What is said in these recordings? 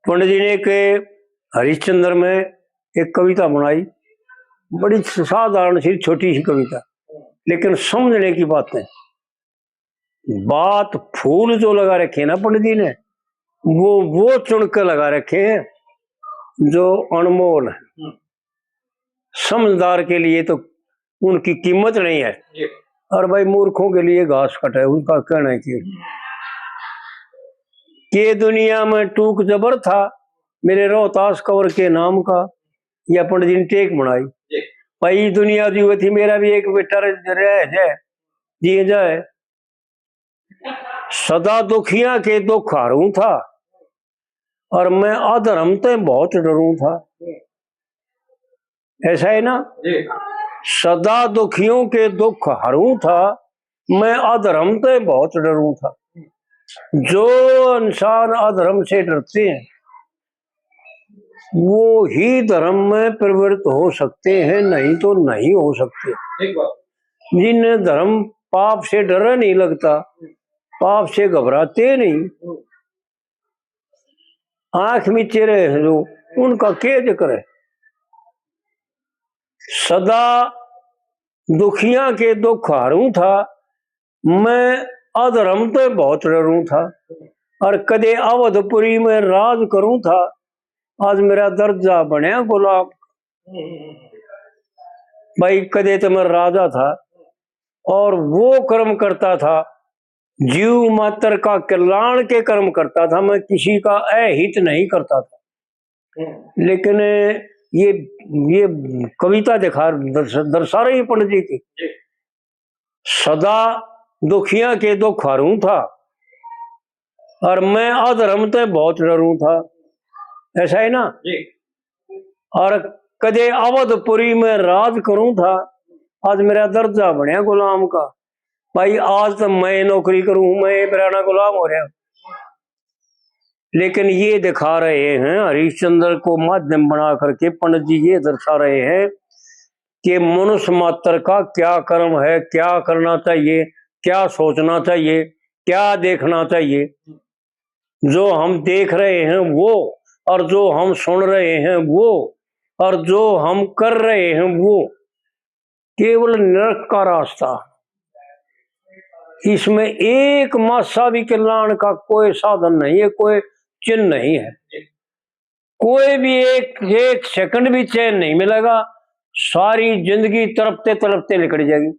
पंडित जी ने एक हरिश्चंद्र में एक कविता बनाई, बड़ी साधारण सी छोटी सी कविता, लेकिन समझने की बातें। बात फूल जो लगा रखे ना पंडित जी ने, वो चुनकर लगा रखे हैं जो अनमोल है। समझदार के लिए तो उनकी कीमत नहीं है, और भाई मूर्खों के लिए घास कटा है। उनका कहना है कि दुनिया में टूक जबर था मेरे रोहतास कंवर के नाम का, या पंडित जी ने टेक बनाई। भाई दुनिया दी हुई थी, मेरा भी एक बेटा रह जाए जी जाए। सदा दुखिया के दुख हारू था, और मैं अधर्म ते बहुत डरू था। ऐसा है ना, सदा दुखियों के दुख हरू था, मैं अधर्म ते बहुत डरू था। जो इंसान अधर्म से डरते हैं वो ही धर्म में प्रवृत्त हो सकते हैं, नहीं तो नहीं हो सकते। जिन्हें धर्म पाप से डर नहीं लगता, पाप से घबराते नहीं, आंख मीचे रहे हैं जो, उनका क्या जिक्र है। सदा दुखिया के दुख हारू था, मैं अधर्म तो बहुत डरू था, और कदे अवधपुरी में राज करूं था, आज मेरा दर्जा बनया गुलाब। भाई कदे तो मैं राजा था और वो कर्म करता था, जीव मात्र का कल्याण के कर्म करता था, मैं किसी का अहित नहीं करता था। लेकिन ये कविता दर्शा रही पंडित जी की। सदा दुखिया के दुख हारू था, और मैं अधर्म ते बहुत डरू था। ऐसा है ना जी। और कदे अवधपुरी में राज करूं था, आज मेरा दर्जा बनया गुलाम का। भाई आज तो मैं नौकरी करूं, मैं पुराना गुलाम हो रहा हूं। लेकिन ये दिखा रहे हैं, हरिश्चंद्र को माध्यम बना करके पंडित जी ये दर्शा रहे हैं कि मनुष्य मात्र का क्या कर्म है, क्या करना चाहिए, क्या सोचना चाहिए, क्या देखना चाहिए। जो हम देख रहे हैं वो, और जो हम सुन रहे हैं वो, और जो हम कर रहे हैं वो केवल नरक का रास्ता। इसमें एक मासा भी कल्याण का कोई साधन नहीं है, कोई चिन्ह नहीं है। कोई भी एक सेकंड भी चैन नहीं मिलेगा। सारी जिंदगी तड़पते तड़पते निकल जाएगी।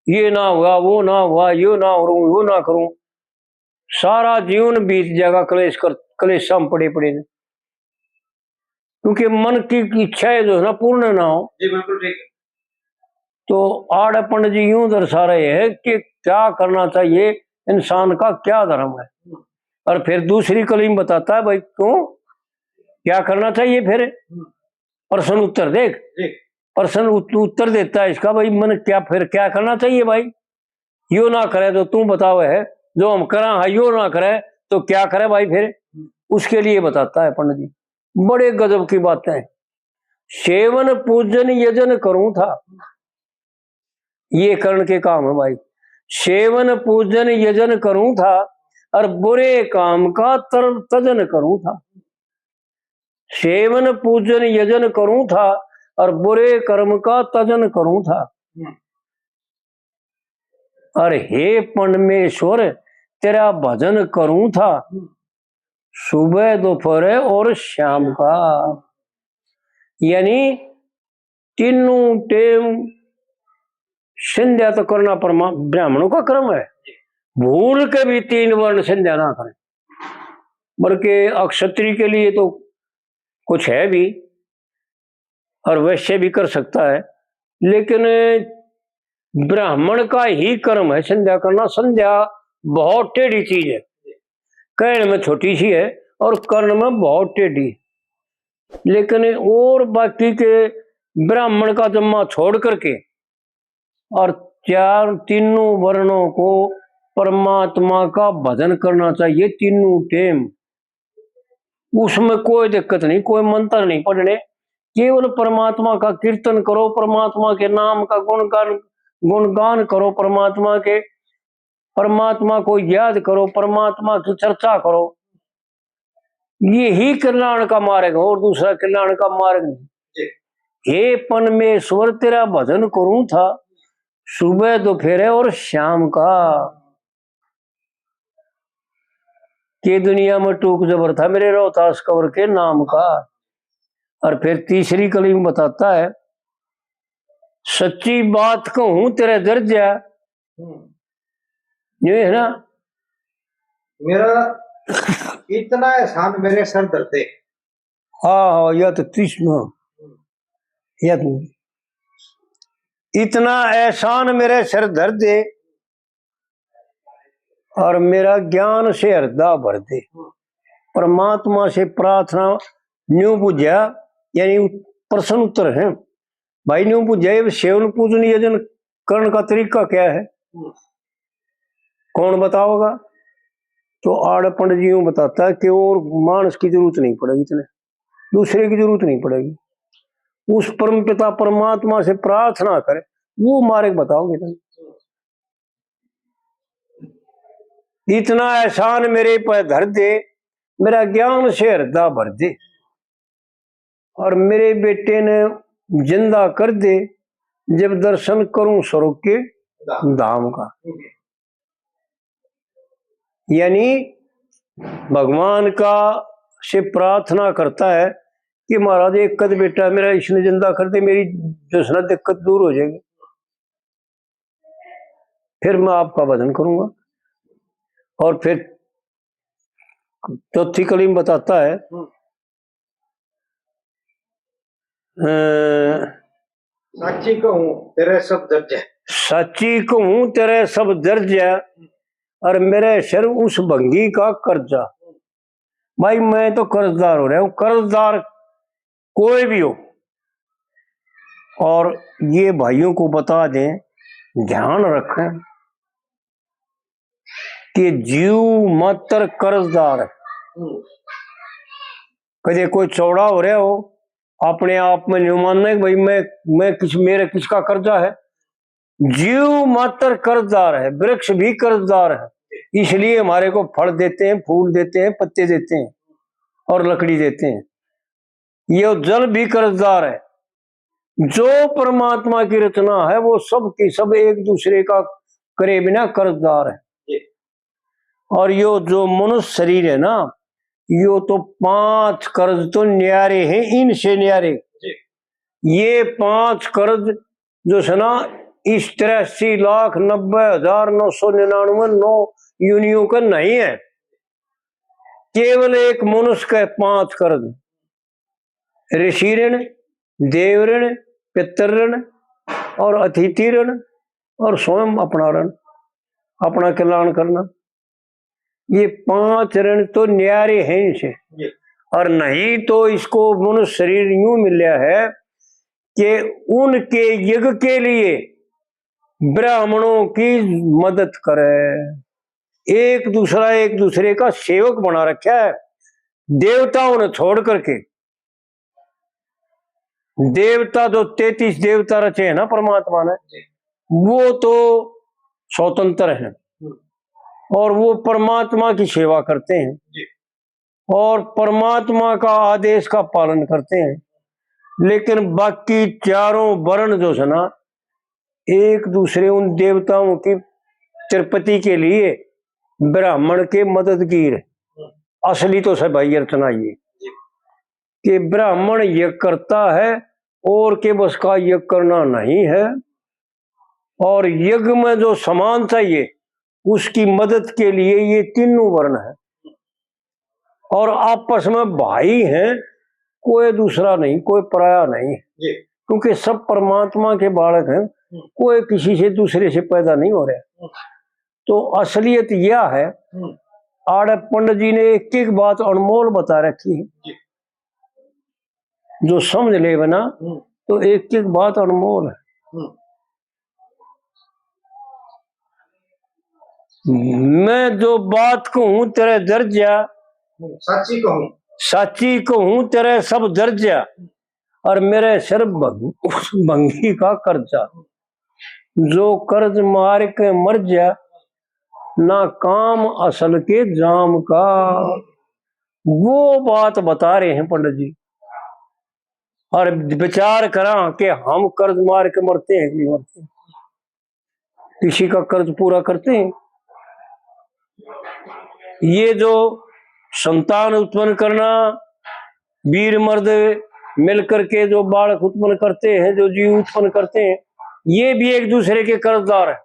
ये ना हुआ, वो ना हुआ, ये ना करूं, वो ना करूं, सारा जीवन बीत जाएगा कलेश हम पड़े पड़े ने। क्योंकि मन की इच्छा है जो है ना पूर्ण ना हो। जी बिल्कुल ठीक। तो आड़ पंडित जी यूं दर्शा रहे हैं कि क्या करना चाहिए, इंसान का क्या धर्म है। और फिर दूसरी कलीम बताता है भाई क्यों क्या करना चाहिए। फिर प्रश्न उत्तर देख, प्रश्न उत्तर देता है इसका, भाई मन क्या फिर क्या करना चाहिए। भाई यो ना करे तो तू बताओ है, जो हम करा है यो ना करे तो क्या करे भाई। फिर उसके लिए बताता है पंडित जी, बड़े गजब की बातें हैं। सेवन पूजन यजन करूं था, ये कर्ण के काम है भाई। सेवन पूजन यजन करूं था, और बुरे काम का तजन करूं था। सेवन पूजन यजन करूं था, और बुरे कर्म का तजन करूं था। और हे परमेश्वर तेरा भजन करूं था, सुबह दोपहर और शाम का। यानी तीनों टेम संध्या तो करना ब्राह्मणों का क्रम है। भूल के भी 3 वर्ण संध्या ना करें, बल्कि अक्षत्रिय के लिए तो कुछ है भी, और वैश्य भी कर सकता है, लेकिन ब्राह्मण का ही कर्म है संध्या करना। संध्या बहुत टेढ़ी चीज है, कहने में छोटी सी है और करने में बहुत टेढ़ी। लेकिन और बाकी के ब्राह्मण का जम्मा छोड़ करके और तीनों वर्णों को परमात्मा का भजन करना चाहिए, तीनों टेम। उसमें कोई दिक्कत नहीं, कोई मंत्र नहीं पढ़ने, केवल परमात्मा का कीर्तन करो, परमात्मा के नाम का गुणगान करो, परमात्मा को याद करो, परमात्मा की चर्चा करो। यही कल्याण का मार्ग है और दूसरा कल्याण का मार्ग नहीं। हे परमेश्वर तेरा भजन करूं था सुबह दोपहर और शाम का, के दुनिया में टूक जबर था मेरे रोहतास कंवर के नाम का। और फिर तीसरी कली में बताता है, सच्ची बात कहूं तेरे दर्जा, ये है ना, मेरा इतना एहसान मेरे सर दर्दे। हाँ या तो तीसरा या तो इतना एहसान मेरे सर धर दे और मेरा ज्ञान से हृदय भर दे। परमात्मा से प्रार्थना न्यू बुझा, यानी प्रश्न उत्तर है भाई। न्यू बुझा सेवन पूजन यजन करण का तरीका क्या है, कौन बताओगा? तो आड़ पंडित जी बताता है कि और मानस की जरूरत नहीं पड़ेगी, इतने दूसरे की जरूरत नहीं पड़ेगी, उस परम पिता परमात्मा से प्रार्थना करे, वो मार्ग बताओगे तुम। इतना एहसान मेरे पर धर दे, मेरा ज्ञान से हृदय भर दे और मेरे बेटे ने जिंदा कर दे जब दर्शन करूं स्वर्ग के धाम का। यानी भगवान का से प्रार्थना करता है कि महाराज एक कद बेटा मेरा इसने जिंदा कर दे, मेरी जो दिक्कत दूर हो जाएगी, फिर मैं आपका भजन करूंगा। और फिर चौथी कली में बताता है, साची कहूं तेरे सब दर्जा, सच्ची कहूं तेरे सब दर्जा और मेरे सिर उस भंगी का कर्जा। भाई मैं तो कर्जदार हो रहा हूं, कर्जदार कोई भी हो। और ये भाइयों को बता दें, ध्यान रखें कि जीव मात्र कर्जदार है। कदे कोई चौड़ा हो रहा हो अपने आप में नहीं मानना भाई मैं मेरे किसका कर्जा है। जीव मात्र कर्जदार है, वृक्ष भी कर्जदार है, इसलिए हमारे को फल देते हैं, फूल देते हैं, पत्ते देते हैं और लकड़ी देते हैं। ये जल भी कर्जदार है। जो परमात्मा की रचना है वो सब की सब एक दूसरे का करे बिना कर्जदार है। और यो जो मनुष्य शरीर है ना, यो तो 5 कर्ज तो न्यारे हैं, इनसे न्यारे। ये 5 कर्ज जो है ना, इस 83,90,999 यूनियों का नहीं है, केवल एक मनुष्य का 5 कर्ज, ऋषि ऋण, देव ऋण, पितर ऋण और अतिथि ऋण और स्वयं अपना ऋण, अपना कल्याण करना। ये 5 ऋण तो न्यारे हैं इनसे। और नहीं तो इसको मनुष्य शरीर यूं मिला है कि उनके यज्ञ के लिए ब्राह्मणों की मदद करे, एक दूसरे का सेवक बना रखा है। देवताओं ने छोड़ करके, देवता जो 33 देवता रचे हैं ना परमात्मा ने, वो तो स्वतंत्र हैं और वो परमात्मा की सेवा करते हैं और परमात्मा का आदेश का पालन करते हैं। लेकिन बाकी चारों वर्ण जो है ना, एक दूसरे उन देवताओं की तिरुपति के लिए ब्राह्मण के मददगीर। असली तो सब भाई रचना ये कि ब्राह्मण यज्ञ करता है और के बस का यज्ञ करना नहीं है, और यज्ञ में जो समान चाहिए उसकी मदद के लिए ये तीनों वर्ण है और आपस में भाई हैं, कोई दूसरा नहीं, कोई पराया नहीं, क्योंकि सब परमात्मा के बालक हैं, कोई किसी से दूसरे से पैदा नहीं हो रहा। तो असलियत यह है, आड़ पंडित जी ने एक एक बात अनमोल बता रखी है, जो समझ ले बना तो एक एक बात अनमोल है। मैं जो बात कहूं तेरे दर्जा, साची कहूं तेरे सब दर्जा और मेरे सिर भंगी का कर्जा। जो कर्ज मार के मर जा, ना काम असल के जाम का। वो बात बता रहे हैं पंडित जी। और विचार करा कि हम कर्ज मार के मरते हैं कि नहीं मरते, किसी का कर्ज पूरा करते हैं। ये जो संतान उत्पन्न करना, वीर मर्द मिलकर के जो बालक उत्पन्न करते हैं, जो जीव उत्पन्न करते हैं, ये भी एक दूसरे के कर्जदार है।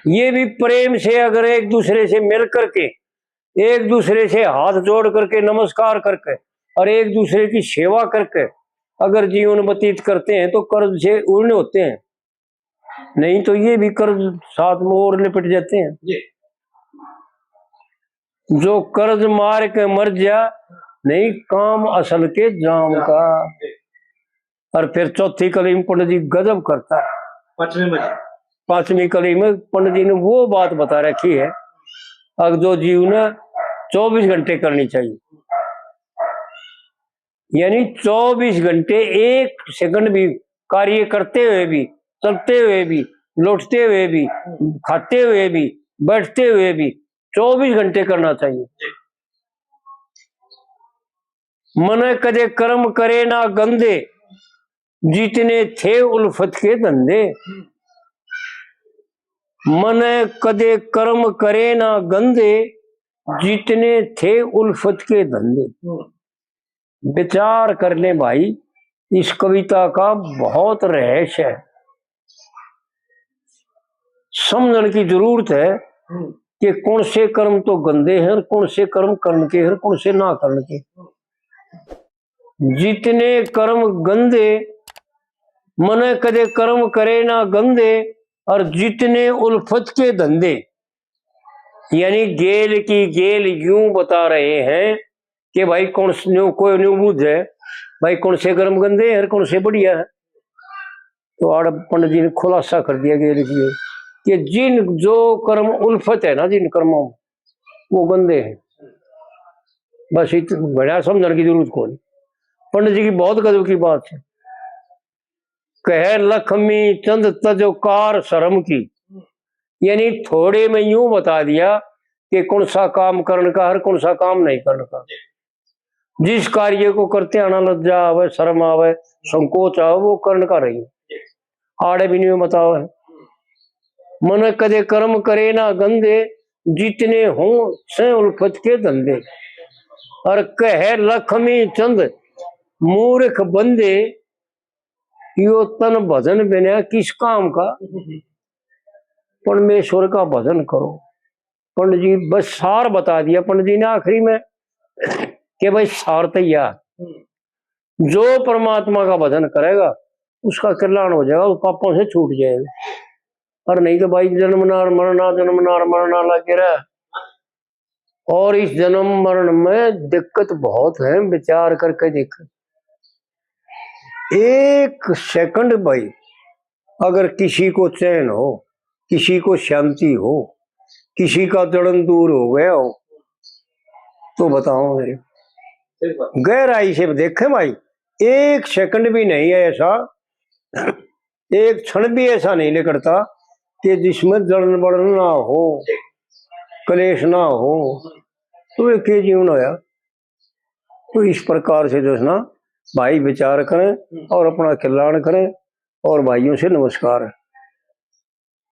ये भी प्रेम से अगर एक दूसरे से मिल करके, एक दूसरे से हाथ जोड़ करके, नमस्कार करके और एक दूसरे की सेवा करके अगर जीवन व्यतीत करते हैं तो कर्ज से उड़ने होते हैं, नहीं तो ये भी कर्ज साथ में और लिपट जाते हैं। जो कर्ज मार के मर जा, नहीं काम असल के जाम का। और फिर चौथी कली में पंडित जी गजब करता है। पांचवी कली में पंडित जी ने वो बात बता रखी है, अब जो जीवन 24 घंटे करनी चाहिए, यानी 24 घंटे, एक सेकंड भी कार्य करते हुए भी, चलते हुए भी, लौटते हुए भी, खाते हुए भी, बैठते हुए भी 24 घंटे करना चाहिए। मन कदे कर्म करे ना गंदे, जितने थे उल्फत के धंधे। मन कदे कर्म करे ना गंदे, जितने थे उल्फत के धंधे। विचार कर ले भाई, इस कविता का बहुत रहस्य है, समझने की जरूरत है कि कौन से कर्म तो गंदे हैं और कौन से कर्म करने के हैं, कौन से ना करने के। जितने कर्म गंदे, मन कदे कर्म करे ना गंदे, और जितने उल्फत के धंधे, यानी गेल की गेल यूं बता रहे हैं कि भाई कौन से कोई न्यू बुद्ध है, भाई कौन से कर्म गंदे हैं और कौन से बढ़िया है। तो आड़ पंडित जी ने खुलासा कर दिया गेल की कि जिन जो कर्म उल्फत है ना, जिन कर्मों वो गंदे हैं। बस इतना बड़ा समझने की जरूरत को नहीं। पंडित जी की बहुत गजब की बात है। कह लक्ष्मी चंद तजोकार शर्म की, यानी थोड़े में यूं बता दिया कि कौन सा काम करने का और कौन सा काम नहीं करने का। जिस कार्य को करते आना लज्जा आवे, शर्म आवे, संकोच आवे, वो करने का रही आड़े भी नहीं बताओ है। मन कदे कर्म करे ना गंदे, जितने हों से उल्फत के धंधे। और कह लक्ष्मी चंद मूर्ख बंदे, यो तन भजन बिना किस काम का। परमेश्वर का भजन करो। पंडित जी बस सार बता दिया पंडित जी ने आखिरी में कि भाई सार तैयार, जो परमात्मा का भजन करेगा उसका कल्याण हो जाएगा, वो पापों से छूट जाएगा। और नहीं तो भाई जन्मनार मरना, जन्मनार मरना लगे रहा। और इस जन्म मरण में दिक्कत बहुत है, विचार करके देख। एक सेकंड भाई अगर किसी को चैन हो, किसी को शांति हो, किसी का जड़न दूर हो गया हो, तो बताओ मेरे गहराई से देखे भाई। एक सेकंड भी नहीं है ऐसा, एक क्षण भी ऐसा नहीं निकलता कि जिसमें जड़न बड़न ना हो, कलेश ना हो, तो एक जीवन होया। तो इस प्रकार से जो है ना भाई विचार करें और अपना कल्याण करें। और भाइयों से नमस्कार है।